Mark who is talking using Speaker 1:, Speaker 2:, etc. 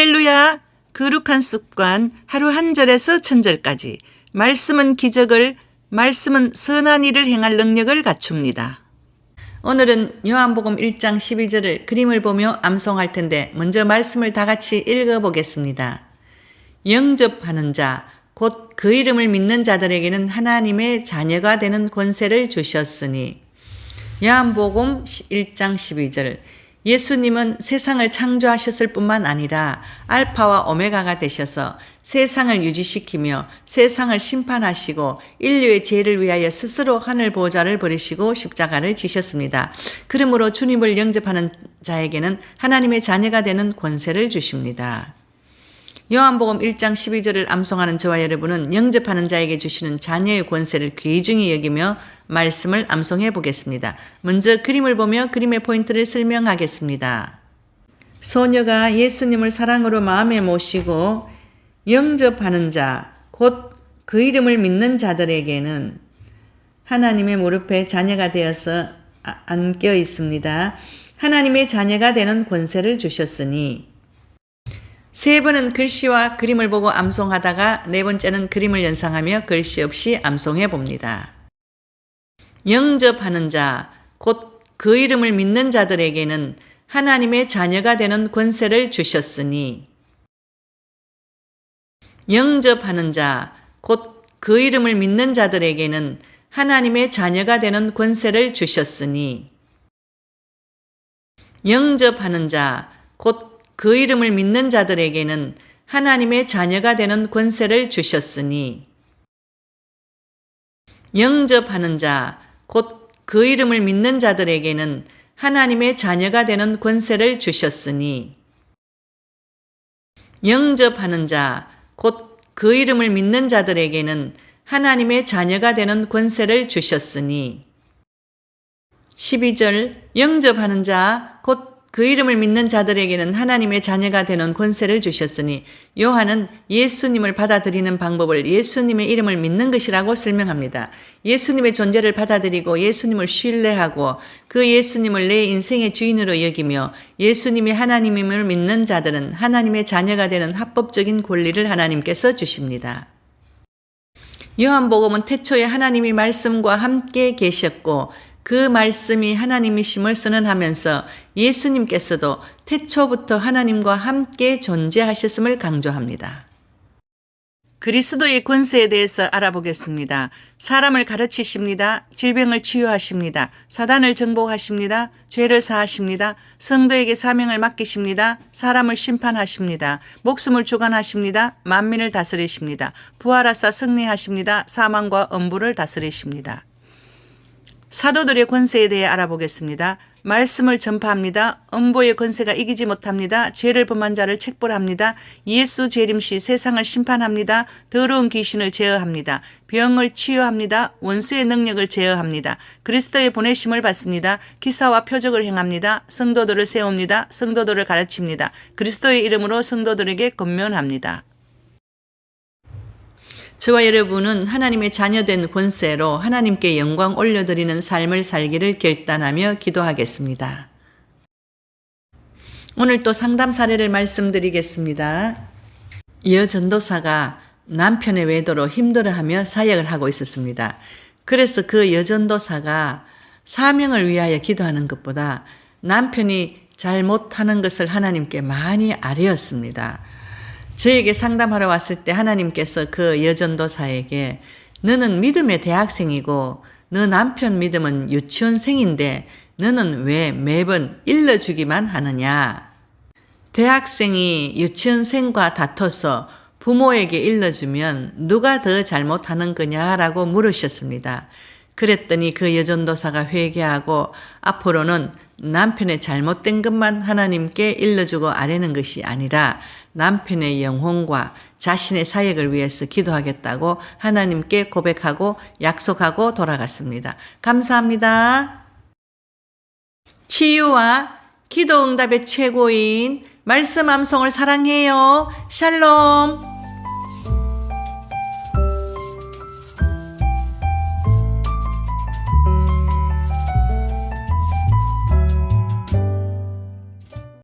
Speaker 1: 할렐루야! 거룩한 습관 하루 한 절에서 천절까지 말씀은 기적을, 말씀은 선한 일을 행할 능력을 갖춥니다. 오늘은 요한복음 1장 12절을 그림을 보며 암송할 텐데 먼저 말씀을 다 같이 읽어보겠습니다. 영접하는 자, 곧 그 이름을 믿는 자들에게는 하나님의 자녀가 되는 권세를 주셨으니. 요한복음 1장 12절. 예수님은 세상을 창조하셨을 뿐만 아니라 알파와 오메가가 되셔서 세상을 유지시키며 세상을 심판하시고 인류의 죄를 위하여 스스로 하늘 보좌를 버리시고 십자가를 지셨습니다. 그러므로 주님을 영접하는 자에게는 하나님의 자녀가 되는 권세를 주십니다. 요한복음 1장 12절을 암송하는 저와 여러분은 영접하는 자에게 주시는 자녀의 권세를 귀중히 여기며 말씀을 암송해 보겠습니다. 먼저 그림을 보며 그림의 포인트를 설명하겠습니다. 소녀가 예수님을 사랑으로 마음에 모시고 영접하는 자, 곧 그 이름을 믿는 자들에게는 하나님의 무릎에 자녀가 되어서 안겨 있습니다. 하나님의 자녀가 되는 권세를 주셨으니. 세 번은 글씨와 그림을 보고 암송하다가 네 번째는 그림을 연상하며 글씨 없이 암송해 봅니다. 영접하는 자, 곧 그 이름을 믿는 자들에게는 하나님의 자녀가 되는 권세를 주셨으니. 영접하는 자, 곧 그 이름을 믿는 자들에게는 하나님의 자녀가 되는 권세를 주셨으니. 영접하는 자, 곧 그 이름을 믿는 자들에게는 하나님의 자녀가 되는 권세를 주셨으니. 영접하는 자, 곧 그 이름을 믿는 자들에게는 하나님의 자녀가 되는 권세를 주셨으니. 영접하는 자, 곧 그 이름을 믿는 자들에게는 하나님의 자녀가 되는 권세를 주셨으니. 12절. 영접하는 자, 곧 그 이름을 믿는 자들에게는 하나님의 자녀가 되는 권세를 주셨으니. 요한은 예수님을 받아들이는 방법을 예수님의 이름을 믿는 것이라고 설명합니다. 예수님의 존재를 받아들이고 예수님을 신뢰하고 그 예수님을 내 인생의 주인으로 여기며 예수님이 하나님임을 믿는 자들은 하나님의 자녀가 되는 합법적인 권리를 하나님께서 주십니다. 요한복음은 태초에 하나님이 말씀과 함께 계셨고 그 말씀이 하나님이심을 선언하면서 예수님께서도 태초부터 하나님과 함께 존재하셨음을 강조합니다. 그리스도의 권세에 대해서 알아보겠습니다. 사람을 가르치십니다. 질병을 치유하십니다. 사단을 정복하십니다. 죄를 사하십니다. 성도에게 사명을 맡기십니다. 사람을 심판하십니다. 목숨을 주관하십니다. 만민을 다스리십니다. 부활하사 승리하십니다. 사망과 엄부를 다스리십니다. 사도들의 권세에 대해 알아보겠습니다. 말씀을 전파합니다. 음보의 권세가 이기지 못합니다. 죄를 범한 자를 책벌합니다. 예수 재림 시 세상을 심판합니다. 더러운 귀신을 제어합니다. 병을 치유합니다. 원수의 능력을 제어합니다. 그리스도의 보내심을 받습니다. 기사와 표적을 행합니다. 성도들을 세웁니다. 성도들을 가르칩니다. 그리스도의 이름으로 성도들에게 권면합니다. 저와 여러분은 하나님의 자녀된 권세로 하나님께 영광 올려드리는 삶을 살기를 결단하며 기도하겠습니다. 오늘 또 상담 사례를 말씀드리겠습니다. 여전도사가 남편의 외도로 힘들어하며 사역을 하고 있었습니다. 그래서 그 여전도사가 사명을 위하여 기도하는 것보다 남편이 잘못하는 것을 하나님께 많이 아뢰었습니다. 저에게 상담하러 왔을 때 하나님께서 그 여전도사에게 너는 믿음의 대학생이고 너 남편 믿음은 유치원생인데 너는 왜 매번 일러주기만 하느냐. 대학생이 유치원생과 다퉈서 부모에게 일러주면 누가 더 잘못하는 거냐라고 물으셨습니다. 그랬더니 그 여전도사가 회개하고 앞으로는 남편의 잘못된 것만 하나님께 일러주고 아뢰는 것이 아니라 남편의 영혼과 자신의 사역을 위해서 기도하겠다고 하나님께 고백하고 약속하고 돌아갔습니다. 감사합니다. 치유와 기도 응답의 최고인 말씀 암송을 사랑해요. 샬롬.